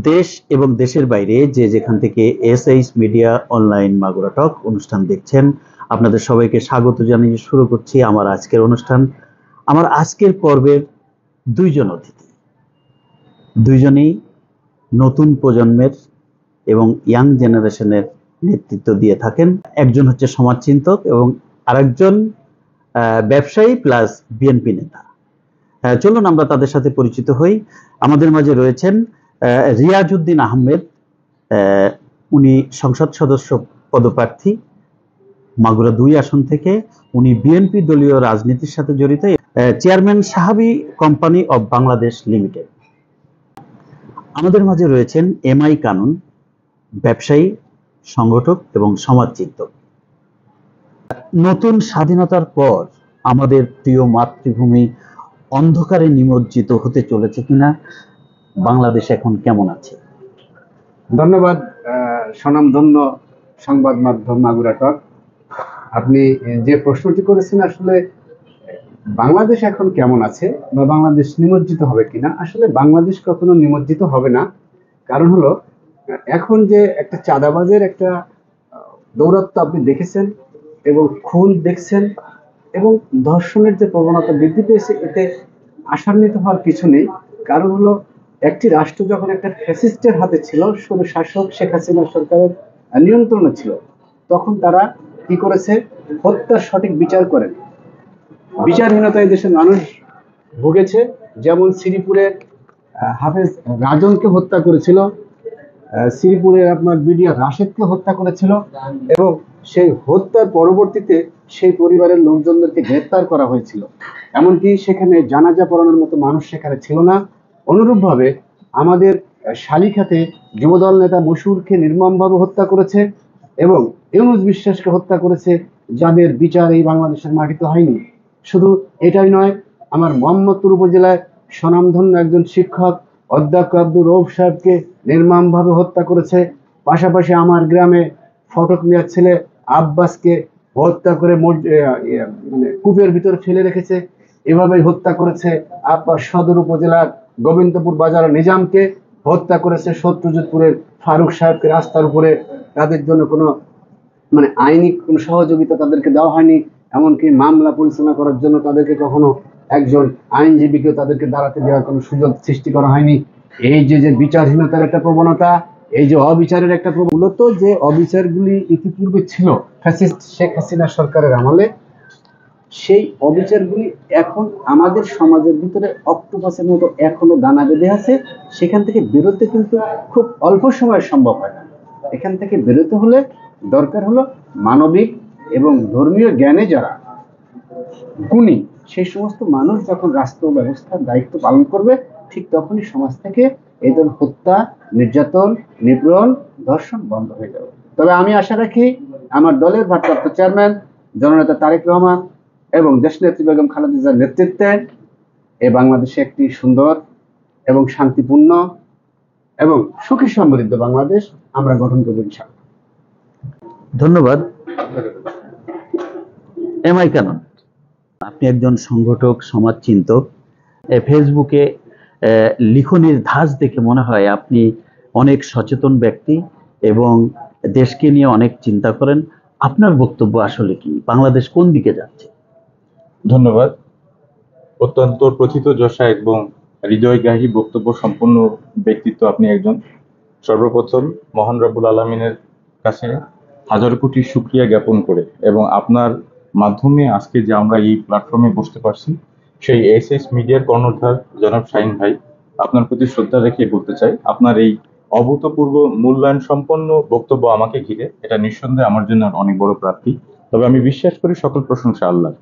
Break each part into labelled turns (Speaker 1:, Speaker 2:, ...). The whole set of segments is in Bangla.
Speaker 1: দেশ এবং দেশের বাইরে যে যেখান থেকে এসএইচ মিডিয়া অনলাইন মাগুরা টক অনুষ্ঠান দেখছেন, আপনাদের সবাইকে স্বাগত জানিয়ে শুরু করছি আমার আজকের অনুষ্ঠান। আমার আজকের পর্বের দুইজন অতিথি, দুইজনেই নতুন প্রজন্মের এবং ইয়াং জেনারেশনের নেতৃত্ব দিয়ে থাকেন। একজন হচ্ছে সমাজচিন্তক এবং আরেকজন ব্যবসায়ী প্লাস বিএনপি নেতা। চলুন আমরা তাদের সাথে পরিচিত হই। আমাদের মাঝে রয়েছেন রিয়াজউদ্দিন আহমেদ। উনি সংসদ সদস্য পদপ্রার্থী মাগুরা ২ আসন থেকে। উনি বিএনপি দলীয় রাজনীতির সাথে জড়িত। চেয়ারম্যান সাহাবী কোম্পানি অব বাংলাদেশ লিমিটেড। আমাদের মাঝে রয়েছেন এমআই কানন, ব্যবসায়ী, সংগঠক এবং সমাজচিন্তক। নতুন স্বাধীনতার পর আমাদের প্রিয় মাতৃভূমি অন্ধকারে নিমজ্জিত হতে চলেছে কিনা, বাংলাদেশ এখন কেমন আছে?
Speaker 2: ধন্যবাদ স্বনামধন্য সংবাদ মাধ্যম মাগুরা টক। আপনি যে প্রশ্নটি করেছেন, আসলে বাংলাদেশ এখন কেমন আছে বা বাংলাদেশ নিমজ্জিত হবে কিনা, আসলে বাংলাদেশ কখনো নিমজ্জিত হবে না। কারণ হলো, এখন যে একটা চাঁদাবাজের একটা দৌরাত্ম্য আপনি দেখেছেন এবং খুন দেখছেন এবং ধর্ষণের যে প্রবণতা বৃদ্ধি পেয়েছে, এতে আশান্বিত হওয়ার কিছু নেই। কারণ হলো, একটি রাষ্ট্র যখন একটা ফ্যাসিস্টের হাতে ছিল, শুধু শাসক শেখ হাসিনা সরকারের নিয়ন্ত্রণে ছিল, তখন তারা কি করেছে, হত্যার সঠিক বিচার করেন। বিচারহীনতায় দেশের মানুষ ভুগেছে। যেমন শ্রীপুরের হাফেজ রাজনকে হত্যা করেছিল, শ্রীপুরের আপনার বিডিআর রাশেদকে হত্যা করেছিল এবং সেই হত্যার পরবর্তীতে সেই পরিবারের লোকজনদেরকে গ্রেপ্তার করা হয়েছিল। এমনকি সেখানে জানাজা পড়ানোর মতো মানুষ সেখানে ছিল না। অনুরূপভাবে আমাদের শালিখাতে যুবদল নেতা মশহুরকে নির্মমভাবে হত্যা করেছে এবং ইউনূস বিশ্বাসকে হত্যা করেছে, যাদের বিচার এই বাংলাদেশের মাটিতে হয়নি। শুধু এটাই নয়, আমার মোহাম্মদপুর উপজেলায় স্বনামধন্য একজন শিক্ষক অধ্যক্ষ আব্দুর রউফ সাহেবকে নির্মমভাবে হত্যা করেছে। পাশাপাশি আমার গ্রামে ফটক মিয়ার ছেলে আব্বাসকে হত্যা করে মানে কূপের ভিতরে ফেলে রেখেছে। এভাবেই হত্যা করেছে আব্বাস সদর উপজেলার গোবিন্দপুর বাজার নিজামকে হত্যা করেছে। শত্রুজিৎপুরের ফারুক সাহেবকে রাস্তার উপরে, তাদের জন্য কোনো মানে আইনি কোনো সহযোগিতা তাদেরকে দেওয়া হয়নি। এমনকি মামলা পরিচালনা করার জন্য তাদেরকে কখনো একজন আইনজীবীকেও তাদেরকে দাঁড়াতে দেওয়ার কোনো সুযোগ সৃষ্টি করা হয়নি। এই যে যে বিচারহীনতার একটা প্রবণতা, এই যে অবিচারের একটা মূলত যে অবিচারগুলি ইতিপূর্বে ছিল ফ্যাসিস্ট শেখ হাসিনা সরকারের আমলে, সেই অবিচারগুলি এখন আমাদের সমাজের ভিতরে অক্টোপাসের মতো এখনো দানা বেঁধে আছে। সেখান থেকে বেরোতে কিন্তু খুব অল্প সময় সম্ভব হয় না। এখান থেকে বেরোতে হলে দরকার হলো মানবিক এবং ধর্মীয় জ্ঞানে যারা গুণী, সেই সমস্ত মানুষ যখন রাষ্ট্র ব্যবস্থার দায়িত্ব পালন করবে, ঠিক তখনই সমাজ থেকে এই ধরনের হত্যা, নির্যাতন, নিপীড়ন, ধর্ষণ বন্ধ হয়ে যাবে। তবে আমি আশা রাখি আমার দলের ভারপ্রাপ্ত চেয়ারম্যান জননেতা তারেক রহমান এবং দেশনেত্রী বেগম খালেদা জিয়ার নেতৃত্বে এই বাংলাদেশে একটি সুন্দর এবং শান্তিপূর্ণ এবং সুখী সমৃদ্ধ বাংলাদেশ আমরা গঠন করব ইনশাআল্লাহ।
Speaker 1: ধন্যবাদ। এমআই কানন, আপনি একজন সংগঠক, সমাজচিন্তক। ফেসবুকে লিখনির ধাঁচ দেখে মনে হয় আপনি অনেক সচেতন ব্যক্তি এবং দেশকে নিয়ে অনেক চিন্তা করেন। আপনার বক্তব্য আসলে কি? বাংলাদেশ কোন দিকে যাচ্ছে?
Speaker 3: ধন্যবাদ। অত্যন্ত প্রথিতযশা এবং হৃদয়গ্রাহী বক্তব্য সম্পন্ন ব্যক্তিত্ব আপনি একজন। সর্বপ্রথম মহান রব্বুল আলামিনের কাছে হাজার কোটি শুকরিয়া জ্ঞাপন করে এবং আপনার মাধ্যমে আজকে যে আমরা এই প্ল্যাটফর্মে বসতে পারছি, সেই এসএস মিডিয়ার কর্ণধার জনাব শাহিন ভাই, আপনার প্রতি শ্রদ্ধা রেখে বলতে চাই, আপনার এই অভূতপূর্ব মূল্যায়ন সম্পন্ন বক্তব্য আমাকে ঘিরে, এটা নিঃসন্দেহে আমার জন্য অনেক বড় প্রাপ্তি। তবে আমি বিশ্বাস করি সকল প্রশংসা আল্লাহ।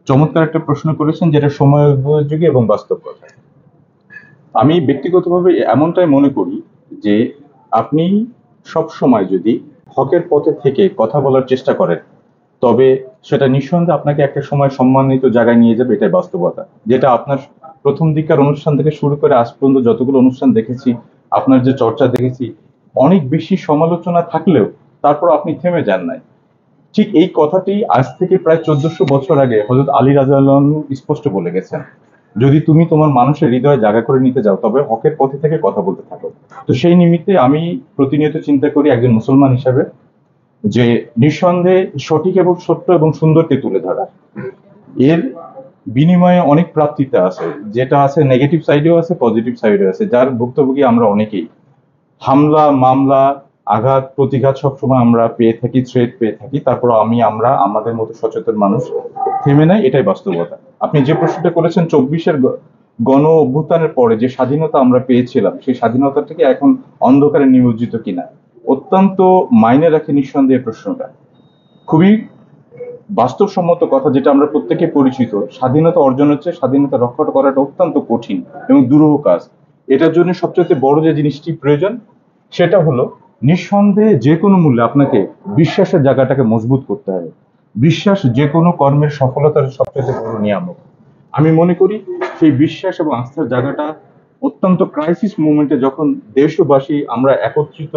Speaker 3: চমৎকার একটা প্রশ্ন করেছেন, যেটা সময় উপযোগী এবং বাস্তব কথা। আমি ব্যক্তিগতভাবে এমনটাই মনে করি যে আপনি সব সময় যদি হকের পথে থেকে কথা বলার চেষ্টা করেন, তবে সেটা নিঃসন্দেহে আপনাকে একটা সময় সম্মানিত জায়গায় নিয়ে যাবে। এটাই বাস্তবতা, যেটা আপনার প্রথম দিককার অনুষ্ঠান থেকে শুরু করে আজ পর্যন্ত যতগুলো অনুষ্ঠান দেখেছি, আপনার যে চর্চা দেখেছি, অনেক বেশি সমালোচনা থাকলেও তারপর আপনি থেমে যান নাই। ঠিক এই কথাটি আজ থেকে প্রায় 1400 বছর আগে হযরত আলী রাদিয়াল্লাহু আনহু স্পষ্ট বলে গেছেন যদি তুমি তোমার মানুষের হৃদয়ে জায়গা করে নিতে যাও, তবে হকের পথে থেকে কথা বলতে থাকো। তো সেই নিমিত্তে আমি প্রতিনিয়ত চিন্তা করি একজন মুসলমান হিসাবে, যে নিঃসন্দেহে সঠিক এবং সত্য এবং সুন্দরকে তুলে ধরা, এর বিনিময়ে অনেক প্রাপ্তিতা আছে, যেটা আছে নেগেটিভ সাইডেও আছে, পজিটিভ সাইডেও আছে, যার ভুক্তভোগী আমরা অনেকেই। হামলা, মামলা, আঘাত, প্রতিঘাত সবসময় আমরা পেয়ে থাকি, থ্রেট পেয়ে থাকি, তারপর আমরা আমাদের মতো সচেতন মানুষ থেমে নাই, এটাই বাস্তবতা। আপনি যে প্রশ্নটা করেছেন 24-এর গণ অভ্যুত্থানের পরে যে স্বাধীনতা আমরা পেয়েছিলাম, সেই স্বাধীনতা থেকে এখন অন্ধকারে নিমজ্জিত কিনা, অত্যন্ত মাইনে রাখে নিঃসন্দেহে প্রশ্নটা। খুবই বাস্তবসম্মত কথা, যেটা আমরা প্রত্যেকে পরিচিত। স্বাধীনতা অর্জন হচ্ছে, স্বাধীনতা রক্ষা করাটা অত্যন্ত কঠিন এবং দুরূহ কাজ। এটার জন্য সবচেয়ে বড় যে জিনিসটি প্রয়োজন, সেটা হলো নিঃসন্দেহে যে কোনো মূল্যে আপনাকে বিশ্বাসের জায়গাটাকে মজবুত করতে হবে। বিশ্বাস যে কোনো কর্মের সফলতার সবচেয়ে বড় নিয়ামক। আমি মনে করি সেই বিশ্বাস এবং আস্থার জায়গাটা অত্যন্ত ক্রাইসিস মুভমেন্টে যখন দেশবাসী আমরা একত্রিত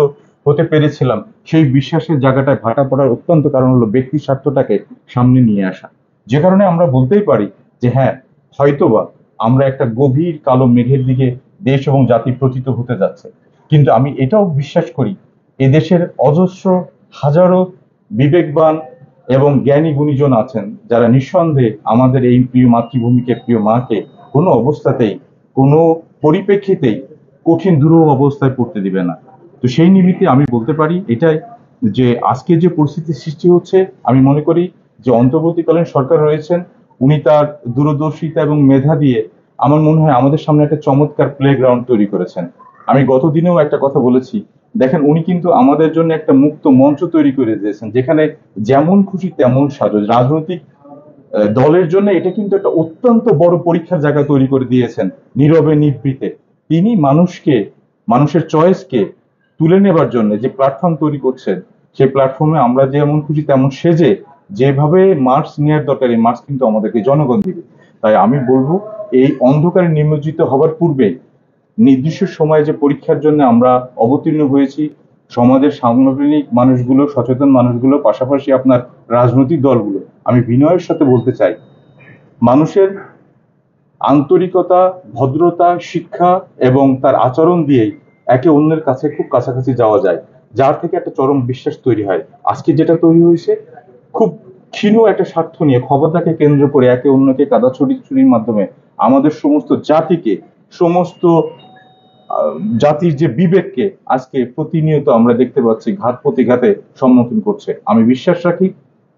Speaker 3: হতে পেরেছিলাম, সেই বিশ্বাসের জায়গাটায় ভাটা পড়ার অত্যন্ত কারণ হলো ব্যক্তি স্বার্থটাকে সামনে নিয়ে আসা। যে কারণে আমরা বলতেই পারি যে হ্যাঁ, হয়তোবা আমরা একটা গভীর কালো মেঘের দিকে দেশ এবং জাতি প্রতীত হতে যাচ্ছে। কিন্তু আমি এটাও বিশ্বাস করি, এদেশের অজস্র হাজারো বিবেকবান এবং জ্ঞানী গুণীজন আছেন, যারা নিঃসন্দেহে আমাদের এই প্রিয় মাতৃভূমিকে, প্রিয় মাকে কোনো অবস্থাতেই, কোনো পরিপ্রেক্ষিতেই কঠিন দুরূহ অবস্থায় পড়তে দিবে না। তো সেই নিমিত্তে আমি বলতে পারি এটাই, যে আজকে যে পরিস্থিতির সৃষ্টি হচ্ছে, আমি মনে করি যে অন্তর্বর্তীকালীন সরকার রয়েছেন, উনি তার দূরদর্শিতা এবং মেধা দিয়ে আমার মনে হয় আমাদের সামনে একটা চমৎকার প্লেগ্রাউন্ড তৈরি করেছেন। আমি গতদিনেও একটা কথা বলেছি, দেখেন উনি কিন্তু আমাদের জন্য একটা মুক্ত মঞ্চ তৈরি করে দিয়েছেন, যেখানে যেমন খুশি তেমন সাজো। রাজনৈতিক দলের জন্য এটা কিন্তু একটা অত্যন্ত বড় পরীক্ষার জায়গা তৈরি করে দিয়েছেন, নীরবে নিভৃতে। তিনি মানুষকে, মানুষের চয়েসকে তুলে নেবার জন্য যে প্ল্যাটফর্ম তৈরি করছেন, সেই প্ল্যাটফর্মে আমরা যেমন খুশি তেমন সেজে যেভাবে মার্কস নেওয়ার দরকার, এই মার্কস কিন্তু আমাদেরকে জনগণ দিবে। তাই আমি বলবো, এই অন্ধকারে নিমজ্জিত হবার পূর্বে নির্দিষ্ট সময়ে যে পরীক্ষার জন্য আমরা অবতীর্ণ হয়েছি, সমাজের সাংগঠনিক মানুষগুলো, সচেতন মানুষগুলো, পাশাপাশি আপনার রাজনৈতিক দলগুলো, আমি বিনয়ের সাথে বলতে চাই, মানুষের আন্তরিকতা, ভদ্রতা, শিক্ষা এবং তার আচরণ দিয়েই একে অন্যের কাছে খুব কাছাকাছি যাওয়া যায়, যার থেকে একটা চরম বিশ্বাস তৈরি হয়। আজকে যেটা তৈরি হয়েছে, খুব ক্ষীণ একটা স্বার্থ নিয়ে, ক্ষমতাকে কেন্দ্র করে একে অন্যকে কাদা ছুরির মাধ্যমে আমাদের সমস্ত জাতিকে, সমস্ত জাতির যে বিবেককে আজকে প্রতিনিয়ত আমরা দেখতে পাচ্ছি ঘাত প্রতিঘাতে সম্মুখীন করছে। আমি বিশ্বাস রাখি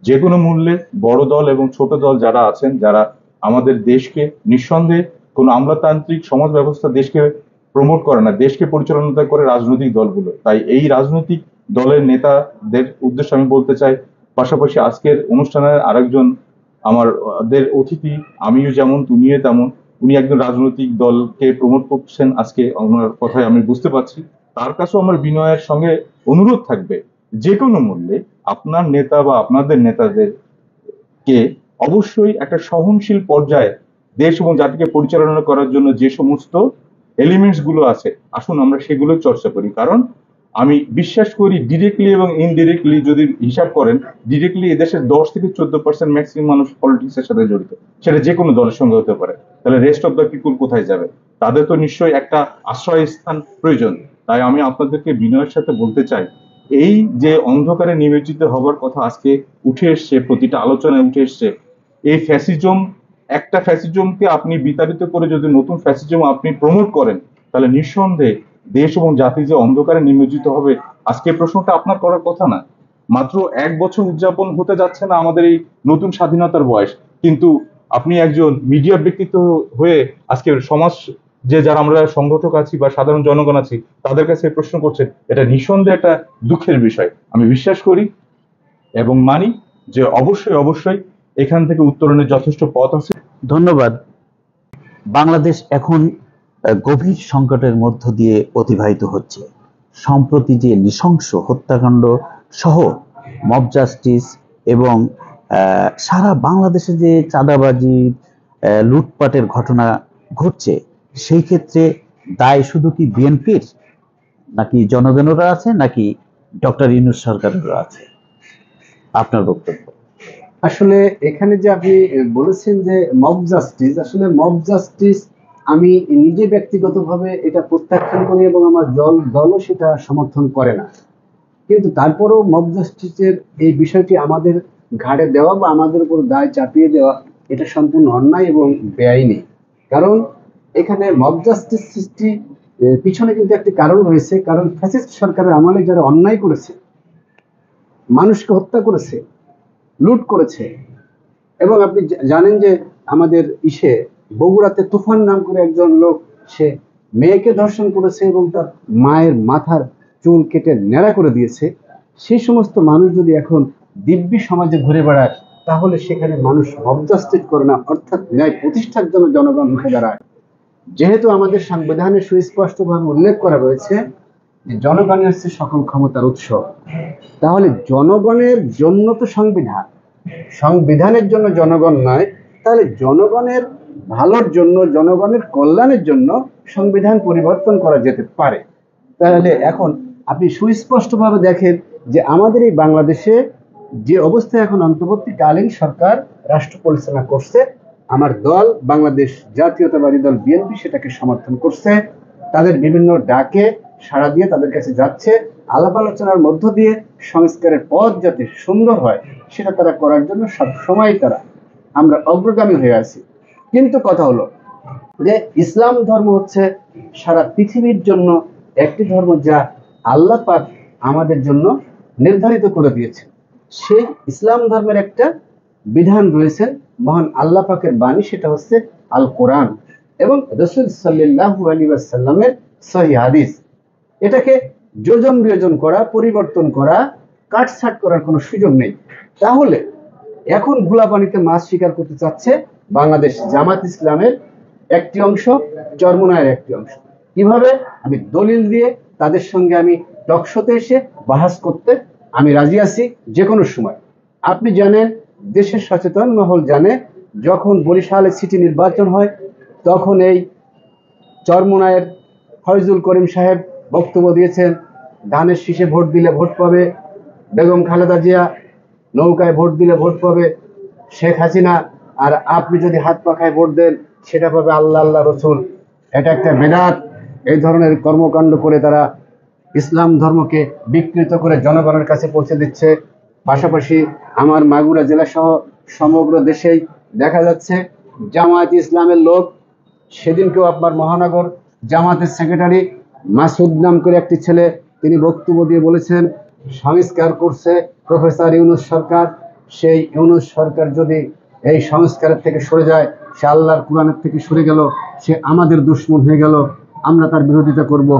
Speaker 3: যে কোনো মূল্যে বড় দল এবং ছোট দল যারা আছেন, যারা আমাদের দেশকে, নিঃসন্দেহে কোন আমলাতান্ত্রিক সমাজ ব্যবস্থা দেশকে প্রমোট করে না, দেশকে পরিচালনা করে রাজনৈতিক দলগুলো। তাই এই রাজনৈতিক দলের নেতাদের উদ্দেশ্যে আমি বলতে চাই, পাশাপাশি আজকের অনুষ্ঠানের আরেকজন আমাদের অতিথি, আমিও যেমন তুমিও তেমন, উনি একজন রাজনৈতিক দলকে প্রমোট করছেন আজকে, আমার কথায় আমি বুঝতে পারছি। তার কাছেও আমার বিনয়ের সঙ্গে অনুরোধ থাকবে, যে কোনো মূল্যে আপনার নেতা বা আপনাদের নেতাদেরকে অবশ্যই একটা সহনশীল পর্যায়ে দেশ এবং জাতিকে পরিচালনা করার জন্য যে সমস্ত এলিমেন্টস গুলো আছে, আসুন আমরা সেগুলো চর্চা করি। কারণ আমি বিশ্বাস করি ডিরেক্টলি এবং ইনডিরেক্টলি যদি হিসাব করেন, ডিরেক্টলি এদেশের 10 থেকে 14% ম্যাক্সিমাম মানুষ পলিটিক্স এর সাথে জড়িত, সেটা যে কোনো দলের সঙ্গে হতে পারে। তাহলে রেস্ট অফ দ্য পিপুল কোথায় যাবে? তাদের তো নিশ্চয়ই একটা আশ্রয় স্থান প্রয়োজন। তাই আমি আপনাদেরকে বিনয়ের সাথে বলতে চাই, এই যে অন্ধকারে নিমজ্জিত হবার কথা আজকে উঠে এসছে, প্রতিটা আলোচনায় উঠে এসছে, এই ফ্যাসিজম, একটা ফ্যাসিজমকে আপনি বিতাড়িত করে যদি নতুন ফ্যাসিজম আপনি প্রমোট করেন, তাহলে নিঃসন্দেহে দেশ এবং জাতি যে অন্ধকারে নিমজ্জিত হবে, আজকে প্রশ্নটা আপনার করার কথা না। মাত্র 1 বছর উদযাপন হতে যাচ্ছে না আমাদের এই নতুন স্বাধীনতার বয়স, কিন্তু আপনি একজন মিডিয়া ব্যক্তিত্ব হয়ে আজকে সমাজ, যে যারা আমরা সংগঠক আছি বা সাধারণ জনগণ আছি, তাদের কাছে এই প্রশ্ন করছেন, এটা নিঃসন্দেহে একটা দুঃখের বিষয়। আমি বিশ্বাস করি এবং মানি যে অবশ্যই অবশ্যই এখান থেকে উত্তরণের যথেষ্ট পথ আছে।
Speaker 1: ধন্যবাদ। বাংলাদেশ এখন গভীর সংকটের মধ্য দিয়ে অতিবাহিত হচ্ছে। সম্প্রতি যে নৃশংস হত্যাকাণ্ড সহ মব জাস্টিস এবং সারা বাংলাদেশে যে চাঁদাবাজি, লুটপাটের ঘটনা ঘটছে, সেই ক্ষেত্রে দায় শুধু কি বিএনপির, নাকি জনগণেরও আছে, নাকি ডক্টর ইউনূস সরকারেরও আছে? আপনার বক্তব্য।
Speaker 2: আসলে এখানে যে আপনি বলেছেন যে মব জাস্টিস, আসলে মব জাস্টিস আমি নিজে ব্যক্তিগতভাবে এটা প্রত্যাখ্যান করি এবং আমার দলও সেটা সমর্থন করে না। কিন্তু তারপরেও মব জাস্টিসের এই বিষয়টি আমাদের ঘাড়ে দেওয়া বা আমাদের উপর দায় চাপিয়ে দেওয়া, এটা সম্পূর্ণ অন্যায় এবং বেআইনি। কারণ এখানে মব জাস্টিস সৃষ্টি পিছনে কিন্তু একটি কারণ রয়েছে। কারণ ফ্যাসিস্ট সরকারের আমলে যারা অন্যায় করেছে, মানুষকে হত্যা করেছে, লুট করেছে, এবং আপনি জানেন যে আমাদের বগুড়াতে তুফান নাম করে একজন লোক, সে মেয়েকে ধর্ষণ করেছে এবং তার মায়ের মাথার চুল কেটে ন্যাড়া করে দিয়েছে। সেই সমস্ত মানুষ যদি এখন দিব্যি সমাজে ঘুরে বেড়ায়, তাহলে সেখানে মানুষ মবজাস্টিস করে না, অর্থাৎ ন্যায় প্রতিষ্ঠার জন্য জনগণ উঠে দাঁড়ায়। যেহেতু আমাদের সংবিধানে সুস্পষ্টভাবে উল্লেখ করা রয়েছে যে জনগণই হচ্ছে সকল ক্ষমতার উৎস, তাহলে জনগণের জন্য তো সংবিধান, সংবিধানের জন্য জনগণ নয়, তাহলে জনগণের ভালোর জন্য, জনগণের কল্যাণের জন্য সংবিধান পরিবর্তন করা যেতে পারে। তাহলে এখন আপনি সুস্পষ্টভাবে দেখেন যে আমাদের এই বাংলাদেশে যে অবস্থায় এখন অন্তর্বর্তীকালীন সরকার রাষ্ট্র পরিচালনা করছে, আমার দল বাংলাদেশ জাতীয়তাবাদী দল বিএনপি সেটাকে সমর্থন করছে। তাদের বিভিন্ন ডাকে সাড়া দিয়ে তাদের কাছে যাচ্ছে, আলাপ আলোচনার মধ্য দিয়ে সংস্কারের পথ যাতে সুন্দর হয় সেটা তারা করার জন্য সব সময় আমরা অগ্রগামী হয়ে আছি। কিন্তু কথা হলো যে ইসলাম ধর্ম হচ্ছে সারা পৃথিবীর জন্য একটি ধর্ম যা আল্লাহ পাক আমাদের জন্য নির্ধারিত করে দিয়েছে। সেই ইসলাম ধর্মের একটা বিধান রয়েছে মহান আল্লাহ পাকের বাণী, সেটা হচ্ছে আল কোরআন এবং রাসূল সাল্লাল্লাহু আলাইহি ওয়াসাল্লামের সহিহ হাদিস। এটাকে যোজন বিয়োজন করা, পরিবর্তন করা, কাটছাট করার কোনো সুযোগ নেই। তাহলে এখন ভোলা পানিতে মাছ শিকার করতে চাচ্ছে বাংলাদেশ জামাত ইসলামের একটি অংশ, চরমোনাইয়ের একটি অংশ। কিভাবে? আমি দলিল দিয়ে তাদের সঙ্গে আমি টকশোতে এসে বাহাস করতে আমি রাজি আছি যে কোনো সময়। আপনি জানেন, দেশের সচেতন মহল জানে, যখন বরিশালে সিটি নির্বাচন হয় তখন এই চরমোনাইয়ের ফয়জুল করিম সাহেব বক্তব্য দিয়েছেন, ধানের শীষে ভোট দিলে ভোট পাবে বেগম খালেদা জিয়া, নৌকায় ভোট দিলে ভোট পাবে শেখ হাসিনা, আর আপনি যদি হাত পাখায় ভোট দেন সেটা পাবে আল্লাহ আল্লাহ রসুল। এটা একটা বেদাত। এই ধরনের কর্মকাণ্ড করে তারা ইসলাম ধর্মকে বিকৃত করে জনগণের কাছে পৌঁছে দিচ্ছে। পাশাপাশি আমার মাগুরা জেলা সহ সমগ্র দেশেই দেখা যাচ্ছে জামায়াত ইসলামের লোক, সেদিনকেও আপনার মহানগর জামাতের সেক্রেটারি মাসুদ নাম করে একটি ছেলে, তিনি বক্তব্য দিয়ে বলেছেন সংস্কার করছে প্রফেসর ইউনূস সরকার। সেই ইউনূস সরকার যদি এই সংস্কারের থেকে সরে যায়, সে আল্লাহর কোরআনের থেকে সরে গেল, সে আমাদের দুশমন হয়ে গেল, আমরা তার বিরোধিতা করব।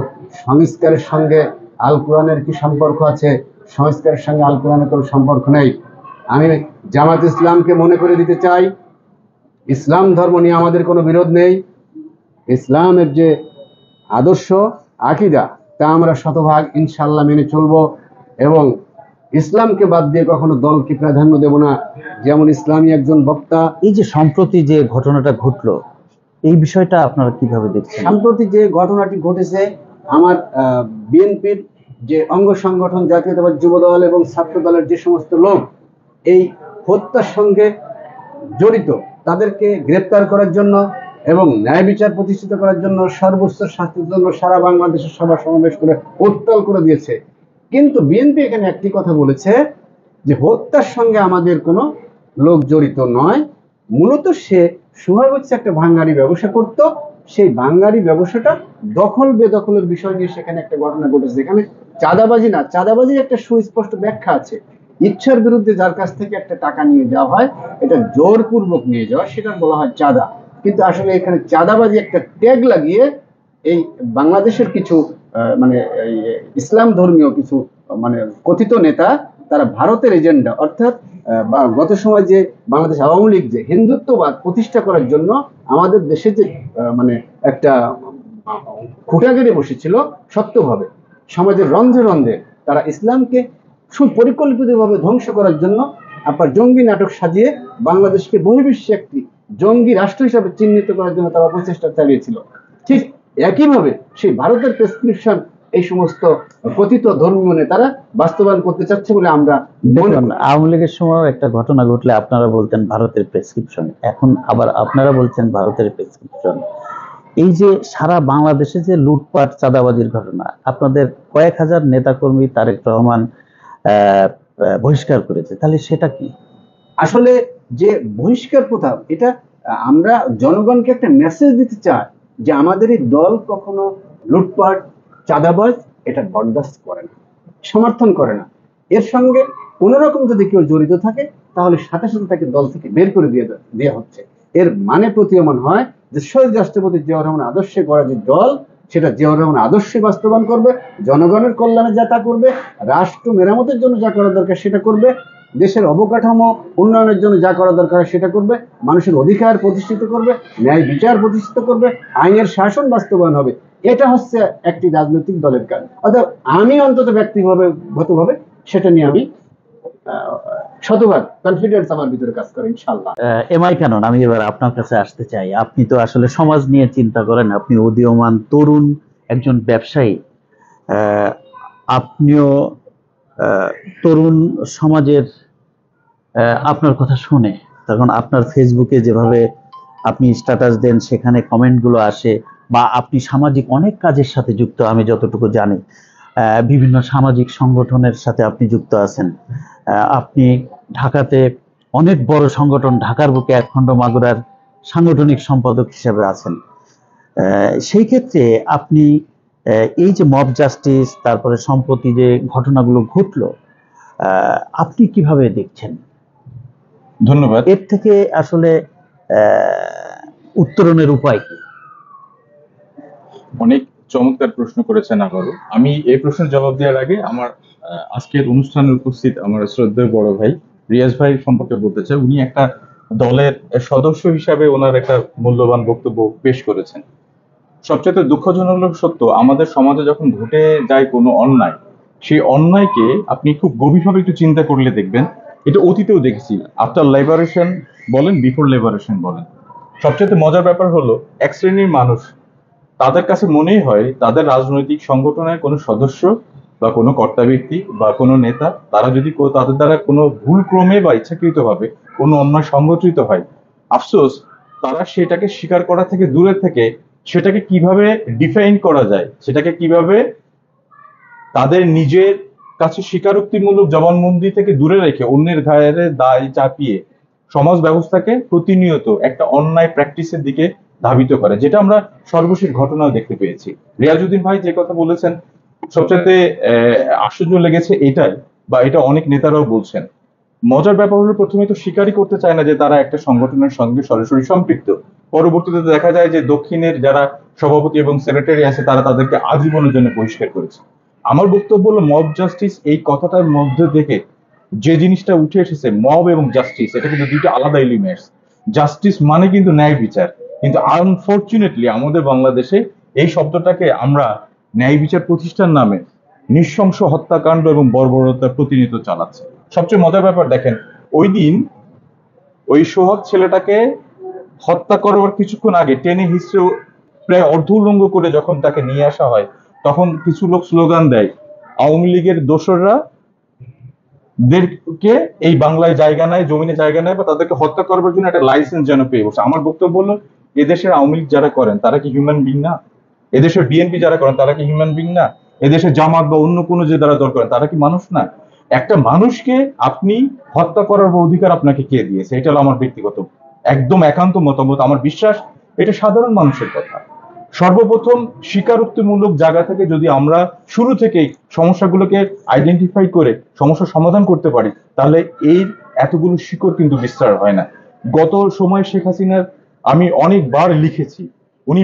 Speaker 2: সংস্কারের সঙ্গে আল কোরআনের কি সম্পর্ক আছে? সংস্কারের সঙ্গে আল কোরআনের কোনো সম্পর্ক নেই। আমি জামাত ইসলামকে মনে করে দিতে চাই, ইসলাম ধর্ম নিয়ে আমাদের কোনো বিরোধ নেই। ইসলামের যে আদর্শ আকীদা তা আমরা শতভাগ ইনশাআল্লাহ মেনে চলব এবং ইসলামকে বাদ দিয়ে কখনো দলকে প্রাধান্য দেব না। যেমন ইসলামী একজন বক্তা,
Speaker 1: এই যে সম্প্রতি যে ঘটনাটা ঘটলো, এই বিষয়টা আপনারা কিভাবে দেখছেন?
Speaker 2: সম্প্রতি যে ঘটনাটি ঘটেছে, আমার বিএনপির যে অঙ্গ সংগঠন জাতীয়তাবাদী যুব দল এবং ছাত্র দলের যে সমস্ত লোক এই হত্যার সঙ্গে জড়িত, তাদেরকে গ্রেপ্তার করার জন্য এবং ন্যায় বিচার প্রতিষ্ঠিত করার জন্য সর্বোচ্চ শাস্তির জন্য সারা বাংলাদেশের সভা সমাবেশ করে উত্তাল করে দিয়েছে। কিন্তু বিএনপি এখানে একটি কথা বলেছে যে হত্যার সঙ্গে আমাদের কোনো লোক জড়িত নয়, মূলত সে সুহাগ হচ্ছে একটা ভাঙ্গারি ব্যবসা করত, সেই ভাঙ্গারি ব্যবসাটা দখল বেদখলের বিষয় নিয়ে সেখানে একটা ঘটনা ঘটেছে। এখানে চাঁদাবাজি না, চাঁদাবাজির একটা সুস্পষ্ট ব্যাখ্যা আছে। ইচ্ছার বিরুদ্ধে যার কাছ থেকে একটা টাকা নিয়ে যাওয়া হয়, এটা জোরপূর্বক নিয়ে যাওয়া, সেটা বলা হয় চাঁদা। কিন্তু আসলে এখানে চাঁদাবাজি একটা ট্যাগ লাগিয়ে এই বাংলাদেশের কিছু মানে ইসলাম ধর্মীয় কিছু মানে কথিত নেতা, তারা ভারতের এজেন্ডা, অর্থাৎ গত সময় যে বাংলাদেশ আওয়ামী লীগ যে হিন্দুত্ববাদ প্রতিষ্ঠা করার জন্য আমাদের দেশে যে মানে একটা খুঁটা গেড়ে বসেছিল সত্যভাবে, সমাজের রন্ধে রন্ধে তারা ইসলামকে সুপরিকল্পিতভাবে ধ্বংস করার জন্য আপনার জঙ্গি নাটক সাজিয়ে বাংলাদেশকে বহির্বিশ্বে একটি জঙ্গি রাষ্ট্র হিসাবে চিহ্নিত করার জন্য তারা প্রচেষ্টা চালিয়েছিল। ঠিক একইভাবে সেই ভারতের প্রেসক্রিপশন এই সমস্ত কথিত ধর্মীয় নেতারা বাস্তবায়ন করতে চাচ্ছে বলে আমরা মনে
Speaker 1: দেখুন,
Speaker 2: করি।
Speaker 1: আওয়ামী লীগের সময় একটা ঘটনা ঘটলে আপনারা বলতেন ভারতের প্রেসক্রিপশন, এখন আবার আপনারা বলছেন ভারতের প্রেসক্রিপশন। এই যে সারা বাংলাদেশে যে লুটপাট চাঁদাবাজির ঘটনা, আপনাদের কয়েক হাজার নেতাকর্মী তারেক রহমান বহিষ্কার করেছে, তাহলে সেটা কি?
Speaker 2: আসলে যে বহিষ্কার প্রথা, এটা আমরা জনগণকে একটা মেসেজ দিতে চাই যে আমাদের এই দল কখনো লুটপাট চাঁদাবাজ এটা বরদাস্ত করে না, সমর্থন করে না। এর সঙ্গে কোন রকম যদি কেউ জড়িত থাকে তাহলে সাথে সাথে তাকে দল থেকে বের করে দেওয়া হচ্ছে। এর মানে প্রতীয়মান হয় যে শহীদ রাষ্ট্রপতি জিয়াউর রহমান আদর্শে গড়া যে দল, সেটা জিয়াউর রহমান আদর্শে বাস্তবায়ন করবে, জনগণের কল্যাণে যা তা করবে, রাষ্ট্র মেরামতের জন্য যা করা দরকার সেটা করবে, দেশের অবকাঠামো উন্নয়নের জন্য যা করা দরকার সেটা করবে, মানুষের অধিকার প্রতিষ্ঠিত করবে, ন্যায় বিচার প্রতিষ্ঠিত করবে, আইনের শাসন বাস্তবায়ন হবে। এটা হচ্ছে একটি রাজনৈতিক দলের কাজ। অর্থাৎ আমি অন্তত ব্যক্তিগতভাবে সেটা নিয়ে আমি শতভাগ কনফিডেন্স আমার ভিতরে কাজ করে, ইনশাআল্লাহ।
Speaker 1: এমআই কানন, আমি এবার আপনার কাছে আসতে চাই। আপনি তো আসলে সমাজ নিয়ে চিন্তা করেন, আপনি উদীয়মান তরুণ একজন ব্যবসায়ী। আহ, আপনিও তরুণ সমাজের আপনার কথা শুনে, তখন আপনার ফেসবুকে যেভাবে আপনি স্ট্যাটাস দেন, সেখানে কমেন্টগুলো আসে, বা আপনি সামাজিক অনেক কাজের সাথে যুক্ত, আমি যতটুকু জানি বিভিন্ন সামাজিক সংগঠনের সাথে আপনি যুক্ত আছেন। আপনি ঢাকাতে অনেক বড় সংগঠন ঢাকার বুকে একখণ্ড মাগুরার সাংগঠনিক সম্পাদক হিসেবে আছেন। সেই ক্ষেত্রে আপনি এই যে মব জাস্টিস, তারপরে সম্প্রতি যে ঘটনাগুলো ঘটলো, আপনি কিভাবে দেখছেন?
Speaker 3: ধন্যবাদ।
Speaker 1: এর থেকে আসলে উত্তরণের উপায় কি?
Speaker 3: অনেক চমৎকার প্রশ্ন করেছেন আবারও। আমি এই প্রশ্নের জবাব দেওয়ার আগে আমার আজকের অনুষ্ঠানে উপস্থিত আমার শ্রদ্ধেয় বড় ভাই রিয়াজ ভাই সম্পর্কে বলতে চাই। উনি একটা দলের সদস্য হিসাবে ওনার একটা মূল্যবান বক্তব্য পেশ করেছেন। সবচেয়ে দুঃখজনক সত্য, আমাদের সমাজে যখন ঘটে যায় কোনো অন্যায়, সেই অন্যায়কে আপনি খুব গভীরভাবে একটু চিন্তা করলে দেখবেন, এটা অতীতেও দেখেছি। আফটার লিবারেশন বলেন, বিফোর লিবারেশন বলেন, সবচেয়ে মজার ব্যাপার হলো এক শ্রেণীর মানুষ, তাদের কাছে মনেই হয় তাদের রাজনৈতিক সংগঠনের কোনো সদস্য বা কোনো কর্তা ব্যক্তি বা কোনো নেতা, তারা যদি তাদের দ্বারা কোনো ভুল ক্রমে বা ইচ্ছাকৃতভাবে কোনো অন্যায় সংগঠিত হয়, আফসোস তারা সেটাকে স্বীকার করা থেকে দূরে থেকে সেটাকে কিভাবে ডিফাইন করা যায়, সেটাকে কিভাবে তাদের নিজের কাছে স্বীকারোক্তিমূলক জবানবন্দি থেকে দূরে রেখে অন্যের ঘাড়ে দায় চাপিয়ে সমাজ ব্যবস্থাকে প্রতিনিয়ত একটা অন্যায় প্র্যাকটিসের দিকে ধাবিত করে, যেটা আমরা সর্বশেষ ঘটনাও দেখতে পেয়েছি। রিয়াজউদ্দিন ভাই যে কথা বলেছেন, সবচেয়ে আশ্চর্য লেগেছে এটাই, বা এটা অনেক নেতারাও বলছেন। মজার ব্যাপার হলো, প্রথমে তো স্বীকারই করতে চায় না যে তারা একটা সংগঠনের সঙ্গে সরাসরি সম্পৃক্ত। পরবর্তীতে দেখা যায় যে দক্ষিণের যারা সভাপতি এবং সেক্রেটারি আছে তারা তাদেরকে আজীবনের জন্য বহিষ্কার করেছে। আমার বক্তব্য হলো, মব জাস্টিস এই কথাটার মধ্যে থেকে যে জিনিসটা উঠে এসেছে, মব এবং জাস্টিস, এটা কিন্তু দুইটা আলাদা এলিমেন্টস। জাস্টিস মানে কিন্তু ন্যায় বিচার, কিন্তু আনফরচুনেটলি আমাদের বাংলাদেশে এই শব্দটাকে আমরা ন্যায় বিচার প্রতিষ্ঠান নামে নৃশংস হত্যাকাণ্ড এবং বর্বরতার প্রতিনিয়ত চালাচ্ছে। সবচেয়ে মজার ব্যাপার দেখেন, ওই দিন ওই সোহাগ ছেলেটাকে হত্যা করার কিছুক্ষণ আগে টেনে হিস্ট্রে প্রায় অর্ধ উলঙ্গ করে যখন তাকে নিয়ে আসা হয়, তখন কিছু লোক স্লোগান দেয়, আওয়ামী লীগের দোসররা দেরকে এই বাংলায় জায়গা নেয়, জমিনে জায়গা নেয়, বা তাদেরকে হত্যা করবার জন্য একটা লাইসেন্স যেন পেয়ে বসে। আমার বক্তব্য হলো, এদেশের আওয়ামী লীগ যারা করেন তারা কি হিউম্যান বিং না? এদেশের বিএনপি যারা করেন তারা কি হিউম্যান বিং না? এদেশের জামাত বা অন্য কোনো যে যারা দল করেন তারা কি মানুষ না? একটা মানুষকে আপনি হত্যা করার অধিকার আপনাকে কে দিয়েছে? এটা হলো আমার ব্যক্তিগত একদম একান্ত মতামত। আমার বিশ্বাস এটা সাধারণ মানুষের কথা। সর্বপ্রথম স্বীকারোক্তিমূলক জায়গা থেকে যদি আমরা শুরু থেকেই সমস্যাগুলোকে আইডেন্টিফাই করে সমস্যার সমাধান করতে পারি, তাহলে এই এতগুলো শিকড় কিন্তু বিস্তার হয় না। গত সময় শেখ হাসিনার আমি অনেকবার লিখেছি, উনি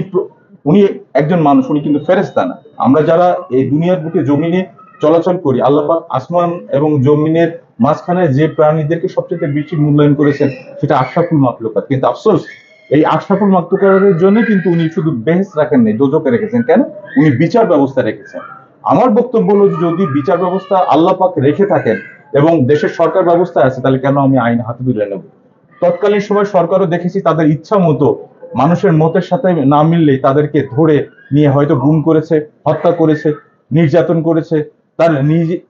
Speaker 3: উনি একজন মানুষ, উনি কিন্তু ফেরেশতা না। আমরা যারা এই দুনিয়ার বুকে জমিনে চলাচল করি, আল্লাহ পাক আসমান এবং জমিনের মাঝখানে যে প্রাণীদেরকে সবচেয়ে বেশি মূল্যায়ন করেছেন সেটা আশরাফুল মাখলুকাত। কিন্তু আফসোস, এই আশরাফুল মাখলুকাতের জন্য কিন্তু উনি শুধু বেহেশত রাখেন নাই, দোজখে রেখেছেন। কেন? উনি বিচার ব্যবস্থা রেখেছেন। আমার বক্তব্য হলো, যদি বিচার ব্যবস্থা আল্লাহ পাক রেখে থাকেন এবং দেশের সরকার ব্যবস্থা আছে, তাহলে কেন আমি আইন হাতে তুলে নেব? তৎকালীন সময় সরকারও দেখেছি তাদের ইচ্ছা মতো মানুষের মতের সাথে না মিললেই তাদেরকে ধরে নিয়ে হয়তো গুম করেছে, হত্যা করেছে। নির্যাতন করেছে,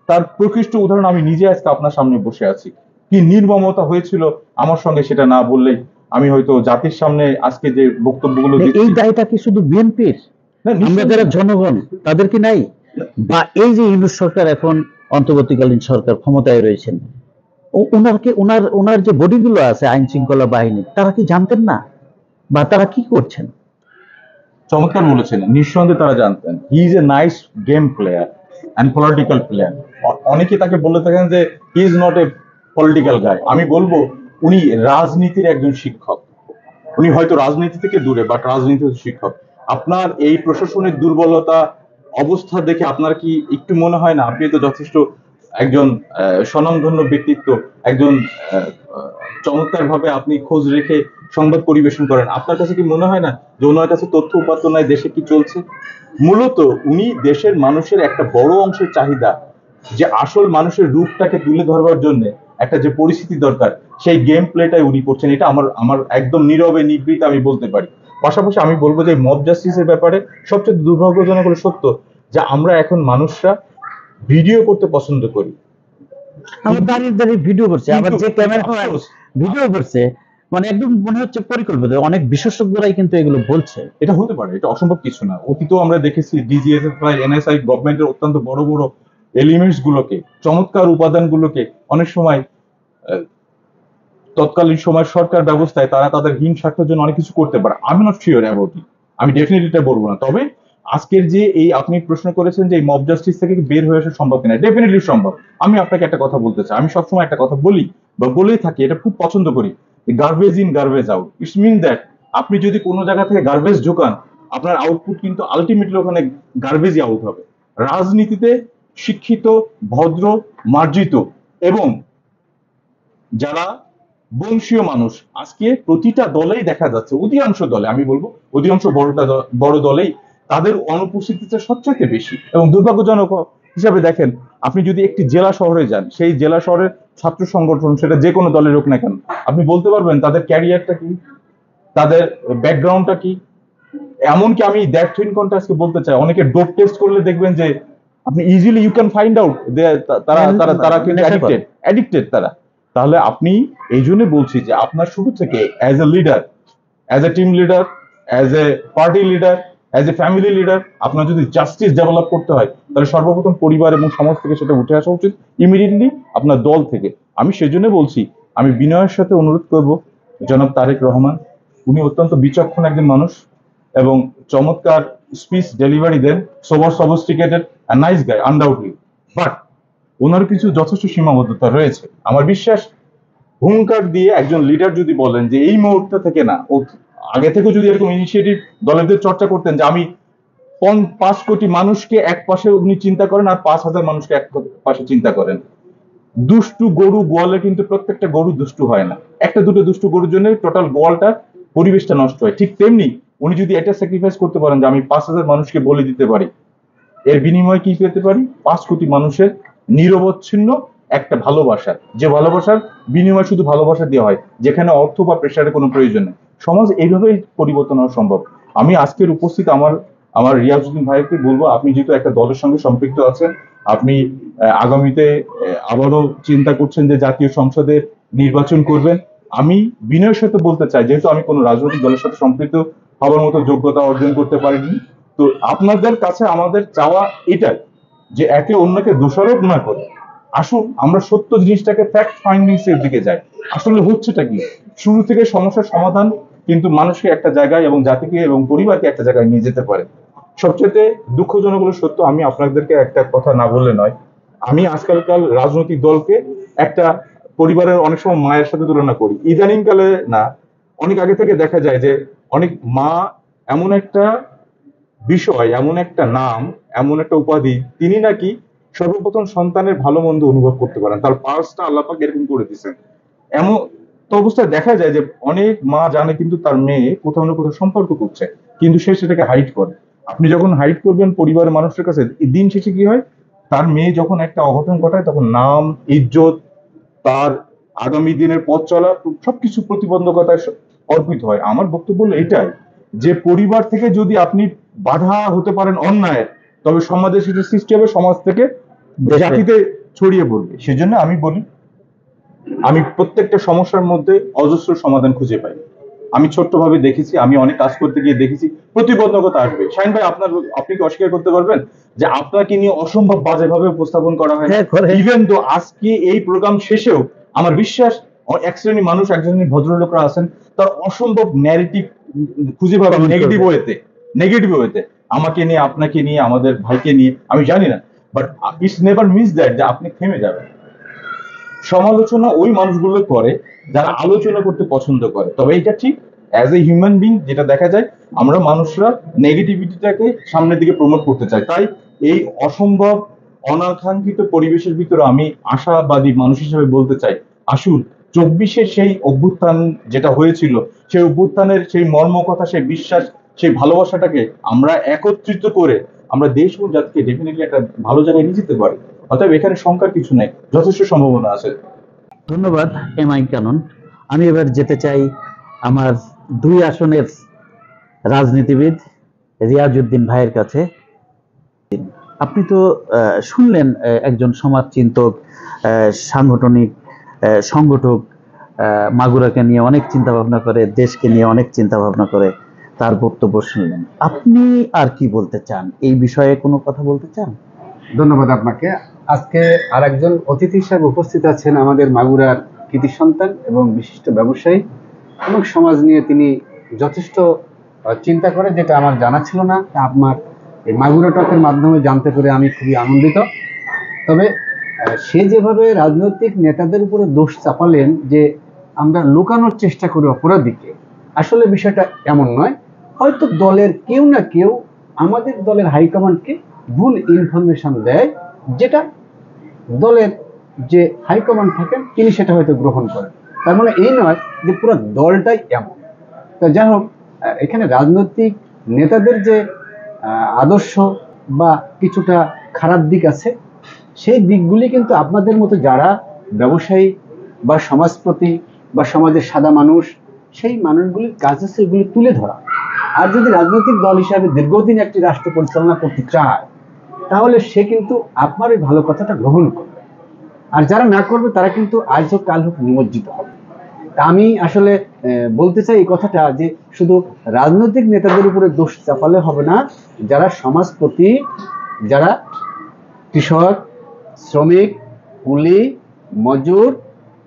Speaker 3: তার প্রকৃষ্ট উদাহরণ আমি নিজে আজকে আপনার সামনে বসে আছি। কি নির্মমতা হয়েছিল আমার সঙ্গে, সেটা না বললেই আমি হয়তো জাতির সামনে আজকে যে বক্তব্যগুলো
Speaker 1: এই
Speaker 3: দিচ্ছি।
Speaker 1: দায়টা কি শুধু বিএনপির?
Speaker 3: না,
Speaker 1: আমরা
Speaker 3: নিশ্চয়ই
Speaker 1: যারা
Speaker 3: না।
Speaker 1: জনগণ তাদের কি নাই? বা এই যে ইউনূস সরকার এখন অন্তর্বর্তীকালীন সরকার ক্ষমতায় রয়েছেন, ওনারকে ওনার ওনার যে বডিগুলো আছে আইন শৃঙ্খলা বাহিনী, তারা কি জানতেন না? বা তারা কি করছেন?
Speaker 3: চমৎকার বলেছেন, নিঃসন্দেহে তারা জানতেন। He is a nice game player and political player. অনেকে তাকে বলে থাকেন যে he is not a political guy. আমি বলবো উনি রাজনীতির একজন শিক্ষক। উনি হয়তো রাজনীতি থেকে দূরে, বাট রাজনীতির শিক্ষক। আপনার এই প্রশাসনের দুর্বলতা অবস্থা দেখে আপনার কি একটু মনে হয় না, আপনি তো যথেষ্ট একজন স্বনামধন্য ব্যক্তিত্ব, একজন চমৎকার ভাবে আপনি খোঁজ রেখে সংবাদ পরিবেশন করেন, আপনার কাছে কি মনে হয় না যে ওনার কাছে তথ্য উপাত্ত নাই দেশে কি চলছে? মূলত উনি দেশের মানুষের একটা বড় অংশের চাহিদা, যে আসল মানুষের রূপটাকে তুলে ধরবার জন্য একটা যে পরিস্থিতি দরকার, সেই গেম প্লেটাই উনি করছেন। এটা আমার আমার একদম নীরবে নিবৃত আমি বলতে পারি। পাশাপাশি আমি বলবো যে মব জাস্টিসের ব্যাপারে সবচেয়ে দুর্ভাগ্যজনক হলো সত্য যে আমরা এখন মানুষরা ভিডিও করতে পছন্দ করি,
Speaker 1: আমার দাঁড়িয়ে দাঁড়িয়ে ভিডিও করছে, আবার
Speaker 3: কিন্তু
Speaker 1: যে ক্যামেরা
Speaker 3: আফসোস,
Speaker 1: ভিডিও করছে, মানে একদম মনে হচ্ছে পরিকল্পিত। অনেক বিশেষজ্ঞরাই কিন্তু এগুলো বলছে।
Speaker 3: এটা হতে পারে, এটা অসম্ভব কিছু না। অতীতেও আমরা দেখেছি ডিজিএফআই, এনএসআই, গভর্নমেন্টের অত্যন্ত বড় বড় এলিমেন্টস গুলোকে, চমৎকার উপাদানগুলোকে অনেক সময় আহ, তৎকালীন সময় সরকার ব্যবস্থায় তারা তাদের হীন স্বার্থের জন্য অনেক কিছু করতে পারে। আমি নট শিওর অ্যাবাউট ইট, আমি ডেফিনেটলি এটা বলবো না। তবে আজকের যে এই আপনি প্রশ্ন করেছেন যে এই মব জাস্টিস থেকে কি বের হয়ে আসা সম্ভব কিনা, ডেফিনেটলি সম্ভব। আমি আপনাকে একটা কথা বলতে চাই, আমি সবসময় একটা কথা বলি বা বলেই থাকি, এটা খুব পছন্দ করি, garbage in garbage out. It's mean that আপনি যদি কোনো জায়গা থেকে গার্বেজ ঢোকান, আপনার আউটপুট কিন্তু আলটিমেটলি ওখানে গার্বেজই আউট হবে। রাজনীতিতে শিক্ষিত, ভদ্র, মার্জিত এবং যারা বংশীয় মানুষ, আজকে প্রতিটা দলেই দেখা যাচ্ছে, অধিকাংশ দলে আমি বলবো অধিকাংশ বড় দলেই তাদের অনুপস্থিতিটা সবচেয়ে বেশি। এবং দুর্ভাগ্যজনক হিসাবে দেখেন, আপনি যদি একটি জেলা শহরে যান, সেই জেলা শহরের ছাত্র সংগঠন সেটা যে কোনো দলের হোক না কেন, আপনি বলতে পারবেন তাদের ক্যারিয়ারটা কি, তাদের ব্যাকগ্রাউন্ডটা কি। এমনকি আমি দ্যাট থিন কন্টাস্টকে বলতে চাই, অনেকে ডোপ টেস্ট করলে দেখবেন যে আপনি easily you can find out তারা তারা তারা কিন্তু অ্যাডিক্টেড তারা। তাহলে আপনি, এই জন্য বলছি যে আপনার শুরু থেকে as a leader, as a team leader, as a party leader, as a family leader, আপনার যদি জাস্টিস ডেভেলপ করতে হয়, তাহলে সর্বপ্রথম পরিবার এবং সমাজ থেকে সেটা উঠে আসা উচিত, ইমিডিয়েটলি আপনার দল থেকে। আমি সেজন্য বলছি, আমি বিনয়ের সাথে অনুরোধ করব জনাব তারেক রহমান, উনি অত্যন্ত বিচক্ষণ একজন মানুষ এবং চমৎকার স্পিচ ডেলিভারি দেন, sober sophisticated and nice guy undoubtedly, but ওনার কিছু যথেষ্ট সীমাবদ্ধতা রয়েছে। আমার বিশ্বাস হুঙ্কার দিয়ে একজন লিডার যদি বলেন যে এই মুহূর্তে থেকে না, ও আগে থেকে যদি এরকম ইনিশিয়েটিভ দলের চর্চা করতেন যে আমি 5 কোটি মানুষকে এক পাশে উনি চিন্তা করেন আর 5,000 মানুষকে এক পাশে চিন্তা করেন। দুষ্টু গরু গোয়ালে কিন্তু প্রত্যেকটা গরু দুষ্টু হয় না, একটা দুটো দুষ্টু গরুর জন্য টোটাল গোয়ালটা পরিবেশটা নষ্ট হয়। ঠিক তেমনি উনি যদি এটা স্যাক্রিফাইস করতে পারেন যে আমি 5,000 মানুষকে বলে দিতে পারি, এর বিনিময়ে কি পেতে পারি? 5 কোটি মানুষের নিরবচ্ছিন্ন একটা ভালোবাসা, যে ভালোবাসার বিনিময়ে শুধু ভালোবাসা দেওয়া হয়, যেখানে অর্থ বা প্রেশারের কোনো প্রয়োজন নেই। সমাজ এইভাবেই পরিবর্তন হওয়া সম্ভব। আমি আজকের উপস্থিত আমার আমার রিয়াজউদ্দিন ভাইকে বলবো, আপনি যেহেতু একটা দলের সঙ্গে সম্পৃক্ত আছেন, আপনি আগামীতে আবারও চিন্তা করছেন যে জাতীয় সংসদে নির্বাচন করবেন। আমি বিনয়ের সাথে বলতে চাই, যেহেতু আমি কোনো রাজনৈতিক দলের সাথে সম্পৃক্ত হওয়ার মতো যোগ্যতা অর্জন করতে পারিনি, তো আপনাদের কাছে আমাদের চাওয়া এটাই যে একে অন্যকে দোষারোপ না করে আসুন আমরা সত্য জিনিসটাকে ফ্যাক্ট ফাইন্ডিংস এর দিকে যাই। আসলে হচ্ছেটা কি, শুরু থেকে সমস্যার সমাধান কিন্তু মানুষকে একটা জায়গায় এবং জাতিকে এবং পরিবারকে একটা জায়গায় নিয়ে যেতে পারে। সবচেয়ে দুঃখজনক হলো সত্য, আমি আপনাদেরকে একটা কথা না বললে নয়, আমি আজকালকার রাজনৈতিক দলকে একটা পরিবারের অনেক সময় মায়ের সাথে তুলনা করি। ইদানিং কালে না, অনেক আগে থেকে দেখা যায় যে অনেক মা এমন একটা বিষয়, এমন একটা নাম, এমন একটা উপাধি, তিনি নাকি সর্বপ্রথম সন্তানের ভালো মন্দ অনুভব করতে পারেন, তার পার্সটা আল্লাপাক এরকম করে দিচ্ছেন। এমন তো অবস্থায় দেখা যায় যে অনেক মা জানে কিন্তু তার মেয়ে কোথাও না কোথাও সম্পর্ক করছে, কিন্তু সে সেটাকে হাইড করে। আপনি যখন হাইড করবেন পরিবারের মানুষের কাছে, দিন শেষে কি হয়, তার মেয়ে যখন একটা অঘটন ঘটায় তখন নাম, ইজ্জত, তার আগামী দিনের পথ চলা সবকিছু প্রতিবন্ধকতায় অর্পিত হয়। আমার বক্তব্য হলো এটাই যে পরিবার থেকে যদি আপনি বাধা হতে পারেন অন্যায়ের, তবে সমাজে সেটা সৃষ্টি হবে, সমাজ থেকে
Speaker 1: দেশে।
Speaker 3: জাতিতে ছড়িয়ে পড়বে। সেজন্য আমি বলি, আমি প্রত্যেকটা সমস্যার মধ্যে অজস্র সমাধান খুঁজে পাই। আমি ছোট্টভাবে দেখেছি, আমি অনেক কাজ করতে গিয়ে দেখেছি প্রতিবন্ধকতা আসবে। শাহিন ভাই, আপনি কি অস্বীকার করতে পারবেন যে আপনাকে নিয়ে অসম্ভব বাজেভাবে উপস্থাপন করা হয়?
Speaker 1: হ্যাঁ, করে।
Speaker 3: ইভেন তো আজকে এই প্রোগ্রাম শেষেও আমার বিশ্বাস এক শ্রেণীর মানুষ, এক শ্রেণীর ভদ্রলোকরা আছেন, তার অসম্ভব ন্যারেটিভ খুঁজে পাবে
Speaker 1: Comment
Speaker 3: নেগেটিভ
Speaker 1: করবে।
Speaker 3: ওয়েতে, নেগেটিভ ওয়েতে, আমাকে নিয়ে, আপনাকে নিয়ে, আমাদের ভাইকে নিয়ে, আমি জানি না, but it's never miss that যে আপনি থেমে যাবেন। সমালোচনা ওই মানুষগুলো করে যারা আলোচনা করতে পছন্দ করে। তবে এটা ঠিক, অ্যাজ এ হিউম্যান বিং যেটা দেখা যায়, আমরা মানুষরা নেগেটিভিটিটাকে সামনের দিকে প্রমোট করতে চাই। তাই এই অসম্ভব অনাকাঙ্ক্ষিত পরিবেশের ভিতরে আমি আশাবাদী মানুষ হিসেবে বলতে চাই, আসুন 24-এর সেই অভ্যুত্থান যেটা হয়েছিল, সেই অভ্যুত্থানের সেই মর্মকথা, সেই বিশ্বাস, সেই ভালোবাসাটাকে আমরা একত্রিত করে আমরা দেশ ও জাতিকে ডেফিনেটলি একটা ভালো জায়গায় নিয়ে যেতে পারি। অতএব এখানে শঙ্কার কিছু নাই, যথেষ্ট সম্ভাবনা আছে।
Speaker 1: ধন্যবাদ এমআই কানন। আমি এবার যেতে চাই আমার 2 আসনের রাজনীতিবিদ রিয়াজউদ্দিন ভাইয়ের কাছে। আপনি তো শুনলেন একজন সমাজচিন্তক, সাংগঠনিক সংগঠক, মাগুরাকে নিয়ে অনেক চিন্তা ভাবনা করে, দেশকে নিয়ে অনেক চিন্তা ভাবনা করে, তার বক্তব্য শুনলেন। আপনি আর কি বলতে চান, এই বিষয়ে কোনো কথা বলতে চান?
Speaker 2: ধন্যবাদ আপনাকে। আজকে আরেকজন অতিথি হিসেবে উপস্থিত আছেন আমাদের মাগুরার কৃতি সন্তান এবং বিশিষ্ট ব্যবসায়ী, এবং সমাজ নিয়ে তিনি যথেষ্ট চিন্তা করে, যেটা আমার জানা ছিল না। তা আপনার এই মাগুরা টকের মাধ্যমে জানতে পেরে আমি খুবই আনন্দিত। তবে সে যেভাবে রাজনৈতিক নেতাদের উপরে দোষ চাপালেন যে আমরা লুকানোর চেষ্টা করি অপরাধীকে, আসলে বিষয়টা এমন নয়। হয়তো দলের কেউ না কেউ আমাদের দলের হাইকমান্ডকে ভুল ইনফরমেশন দেয়, যেটা দলের যে হাইকমান্ড থাকেন তিনি সেটা হয়তো গ্রহণ করেন। তার মানে এই নয় যে পুরো দলটাই এমন। তা যাই হোক, এখানে রাজনৈতিক নেতাদের যে আদর্শ বা কিছুটা খারাপ দিক আছে, সেই দিকগুলি কিন্তু আপনাদের মতো যারা ব্যবসায়ী বা সমাজপ্রতি বা সমাজের সাদা মানুষ, সেই মানুষগুলির কাজ হচ্ছে এগুলি তুলে ধরা। আর যদি রাজনৈতিক দল হিসাবে দীর্ঘদিন একটি রাষ্ট্র পরিচালনা করতে চায়, তাহলে সে কিন্তু আপনার এই ভালো কথাটা গ্রহণ করবে। আর যারা না করবে তারা কিন্তু আজ হোক কাল হোক নিমজ্জিত হবে। তা আমি আসলে বলতে চাই এই কথাটা, যে শুধু রাজনৈতিক নেতাদের উপরে দোষ চাপালে হবে না। যারা সমাজপ্রতি, যারা কৃষক, শ্রমিক, কুলি, মজুর,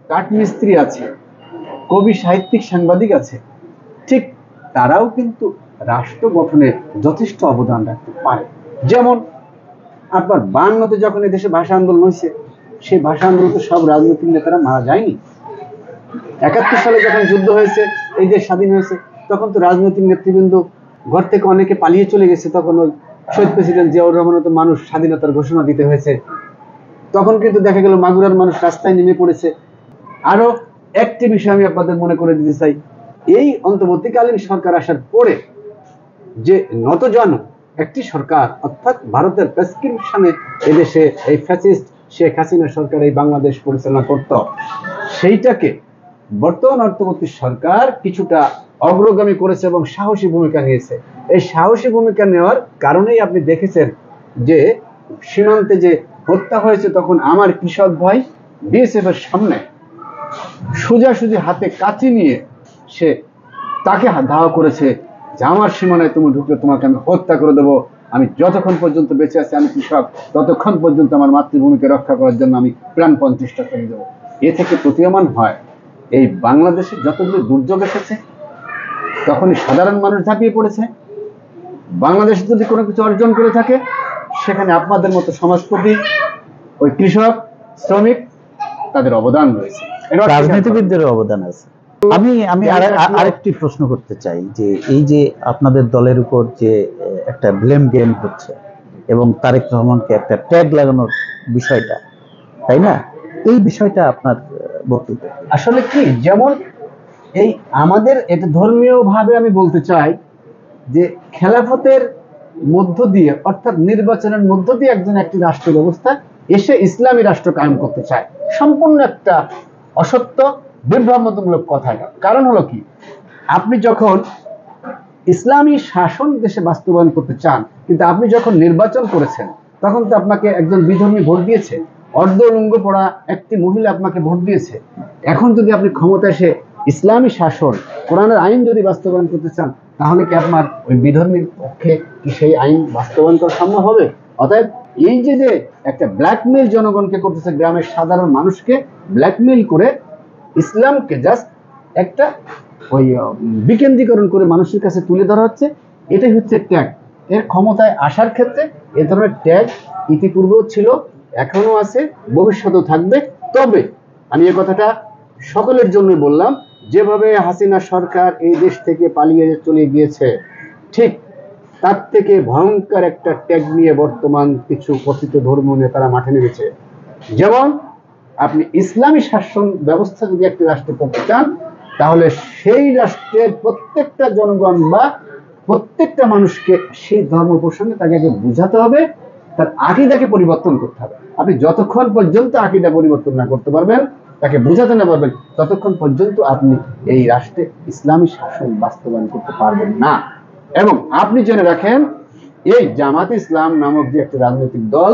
Speaker 2: কাঠমিস্ত্রি আছে, কবি, সাহিত্যিক, সাংবাদিক আছে, ঠিক তারাও কিন্তু রাষ্ট্র গঠনে যথেষ্ট অবদান রাখতে পারে। যেমন আপনার 52-তে যখন এদেশে ভাষা আন্দোলন হয়েছে, সেই ভাষা আন্দোলনে সব রাজনৈতিক নেতারা মারা যায়নি। 71 সালে যখন যুদ্ধ হয়েছে, এই দেশ স্বাধীন হয়েছে, তখন তো রাজনৈতিক নেতৃবৃন্দ ঘর থেকে অনেকে পালিয়ে চলে গেছে। তখন ওই শহীদ প্রেসিডেন্ট জিয়াউর রহমানের তো মানুষ স্বাধীনতার ঘোষণা দিতে হয়েছে। তখন কিন্তু দেখা গেল মাগুরার মানুষ রাস্তায় নেমে পড়েছে। আরো একটি বিষয় আমি আপনাদের মনে করে দিতে চাই, এই অন্তর্বর্তীকালীন সরকার আসার পরে যে নতজন একটি সরকার, অর্থাৎ ভারতের প্রেসক্রিপশনে এদেশে এই ফ্যাসিস্ট শেখ হাসিনা সরকার এই বাংলাদেশ পরিচালনা করত, সেইটাকে বর্তমান অন্তর্বর্তী সরকার কিছুটা অগ্রগামী করেছে এবং সাহসী ভূমিকা নিয়েছে। এই সাহসী ভূমিকা নেওয়ার কারণেই আপনি দেখেছেন যে সীমান্তে যে হত্যা হয়েছে, তখন আমার কৃষক ভাই বিএসএফ এর সামনে সোজাসুজি হাতে কাঁচি নিয়ে সে তাকে ধাওয়া করেছে যে আমার সীমানায় তুমি ঢুকলে তোমাকে আমি হত্যা করে দেবো। আমি যতক্ষণ পর্যন্ত বেঁচে আছি, আমি কৃষক, ততক্ষণ পর্যন্ত আমার মাতৃভূমিকে রক্ষা করার জন্য আমি প্রাণপণ চেষ্টা করে দেবো। এ থেকে প্রতীয়মান হয়, এই বাংলাদেশে যতগুলো দুর্যোগ এসেছে তখনই সাধারণ মানুষ ঝাঁপিয়ে পড়েছে। বাংলাদেশ যদি কোনো কিছু অর্জন করে থাকে, সেখানে আপনাদের মতো সমাজপতি, ওই কৃষক, শ্রমিক, তাদের অবদান রয়েছে,
Speaker 1: রাজনীতিবিদদের অবদান আছে। আমি আরেকটি প্রশ্ন করতে চাই, যে এই যে আপনাদের দলের উপর যে একটা ব্লেম গেম হচ্ছে এবং তারেক রহমানকে একটা ট্যাগ লাগানোর বিষয়টা, তাই না? এই বিষয়টা আপনার বক্তব্য
Speaker 2: আসলে কি, যেমন এই আমাদের এটা ধর্মীয় ভাবে আমি বলতে চাই যে খেলাফতের মধ্য দিয়ে, অর্থাৎ নির্বাচনের মধ্য দিয়ে একজন একটি রাষ্ট্র ব্যবস্থা এসে ইসলামী রাষ্ট্র কায়েম করতে চায়, সম্পূর্ণ একটা অসত্য, বিভ্রান্তিমূলক কথা এটা। কারণ হলো কি, আপনি যখন ইসলামী শাসন দেশে বাস্তবায়ন করতে চান, কিন্তু আপনি যখন নির্বাচন করেছেন তখন তো আপনাকে একজন বিধর্মী ভোট দিয়েছে, অর্ধলুঙ্গ পড়া একটি মহিলা আপনাকে ভোট দিয়েছে। এখন যদি আপনি ক্ষমতা এসে ইসলামী শাসন, কোরআনের আইন যদি বাস্তবায়ন করতে চান, তাহলে কি আপনার ওই বিধর্মীর পক্ষে কি সেই আইন বাস্তবায়ন করা সম্ভব হবে? অতএব এই যে একটা ব্ল্যাকমেইল জনগণকে করতেছে, গ্রামের সাধারণ মানুষকে ব্ল্যাকমেইল করে ইসলামকে জাস্ট একটা ওই বিকেন্দ্রীকরণ করে মানুষের কাছে তুলে ধরা হচ্ছে, এটাই হচ্ছে ট্যাগ। এর ক্ষমতায় আসার ক্ষেত্রে এ ধরনের ট্যাগ ইতিপূর্বেও ছিল, এখনো আছে, ভবিষ্যতেও থাকবে। তবে আমি এ কথাটা সকলের জন্য বললাম, যেভাবে হাসিনা সরকার এই দেশ থেকে পালিয়ে চলে গিয়েছে, ঠিক তার থেকে ভয়ঙ্কর একটা ট্যাগ নিয়ে বর্তমান কিছু কথিত ধর্মীয় নেতারা মাঠে নেমেছে। যেমন আপনি ইসলামী শাসন ব্যবস্থা যদি একটি রাষ্ট্রে করতে চান, তাহলে সেই রাষ্ট্রের প্রত্যেকটা জনগণ বা প্রত্যেকটা মানুষকে সেই ধর্ম প্রসঙ্গে তাকে আগে বুঝাতে হবে, তার আকীদাকে পরিবর্তন করতে হবে। আপনি যতক্ষণ পর্যন্ত আকীদা পরিবর্তন না করতে পারবেন, তাকে বুঝাতে না পারবেন, ততক্ষণ পর্যন্ত আপনি এই রাষ্ট্রে ইসলামী শাসন বাস্তবায়ন করতে পারবেন না। এবং আপনি জেনে রাখেন, এই জামাতে ইসলাম নামক যে একটা রাজনৈতিক দল,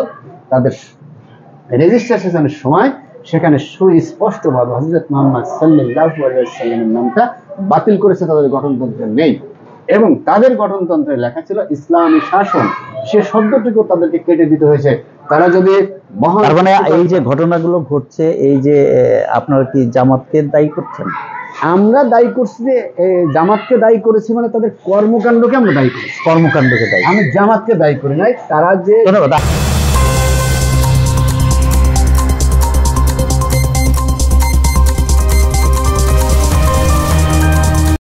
Speaker 2: তাদের রেজিস্ট্রেশনের সময় সেখানে সুস্পষ্টভাবে হযরত মুহাম্মদ সাল্লাল্লাহু আলাইহি ওয়াসাল্লামের নামটা বাতিল করেছে, তাদের গঠনতন্ত্রে নেই। এবং তাদের গঠনতন্ত্রে লেখা ছিল ইসলামী শাসন, সে শব্দটিকে তাদেরকে কেটে দিতে হয়েছে। তারা যদি
Speaker 1: তার মানে এই যে ঘটনাগুলো ঘটছে, এই যে আপনারা কি জামাতকে দায়ী করছেন?
Speaker 2: আমরা দায়ী করছি যে জামাতকে দায়ী করেছি, মানে তাদের কর্মকাণ্ডকে আমরা দায়ী করেছি,
Speaker 1: কর্মকাণ্ডকে দায়ী।
Speaker 2: আমি জামাতকে দায়ী করি নাই। তারা যে
Speaker 1: ধন্যবাদ।